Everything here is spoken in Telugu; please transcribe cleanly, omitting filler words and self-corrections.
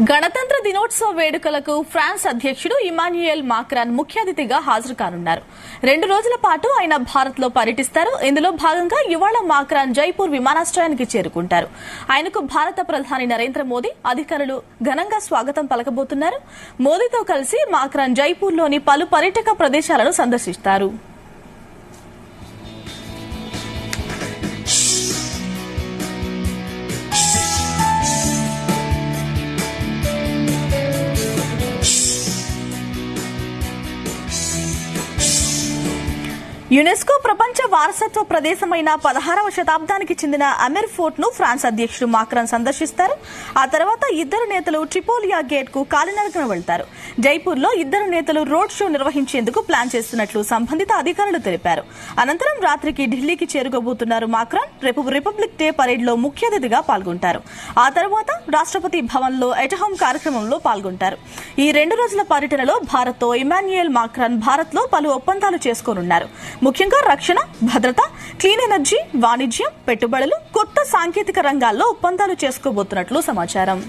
గణతంత్ర దినోత్సవ వేడుకలకు ఫ్రాన్స్ అధ్యక్షుడు ఇమాన్యుయల్ మాక్రాన్ ముఖ్య అతిథిగా హాజరు కానున్నారు. 2 రోజుల పాటు ఆయన భారత్ లో పర్యటిస్తారు. ఇందులో భాగంగా ఇవాళ మాక్రాన్ జైపూర్ విమానాశ్రయానికి చేరుకుంటారు. ఆయనకు భారత ప్రధాని నరేంద్ర మోదీ అధికారులు ఘనంగా స్వాగతం పలకబోతున్నారు. మోదీతో కలిసి మాక్రాన్ జైపూర్లోని పలు పర్యాటక ప్రదేశాలను సందర్శిస్తారు. యునెస్కో ప్రపంచ వారసత్వ ప్రదేశమైన 16వ శతాబ్దానికి చెందిన అమెర్ ఫోర్ట్ ను ఫ్రాన్స్ అధ్యక్షుడు మాక్రాన్ సందర్శిస్తారు. ఆ తర్వాత ఇద్దరు నేతలు ట్రిపోలియా గేట్ కు కాలినడకన వెళ్తారు. జైపూర్ లో ఇద్దరు నేతలు రోడ్ షో నిర్వహించేందుకు ప్లాన్ చేస్తున్నట్లు సంబంధిత అధికారులు తెలిపారు. అనంతరం రాత్రికి ఢిల్లీకి చేరుకోబోతున్నారు మాక్రాన్. రేపు రిపబ్లిక్ డే పరేడ్ లో ముఖ్య అతిథిగా పాల్గొంటారు. ఆ తర్వాత రాష్ట్రపతి భవన్ లో ఎట్ హోమ్ కార్యక్రమంలో పాల్గొంటారు. ఈ 2 రోజుల పర్యటనలో భారత్ తో ఇమాన్యుయల్ మాక్రాన్ భారత్ లో పలు ఒప్పందాలు చేసుకోనున్నారు. ముఖ్యంగా రక్షణ, భద్రత, క్లీన్ ఎనర్జీ, వాణిజ్యం, పెట్టుబడులు, కొత్త సాంకేతిక రంగాల్లో ఒప్పందాలు చేసుకోబోతున్నట్లు సమాచారం.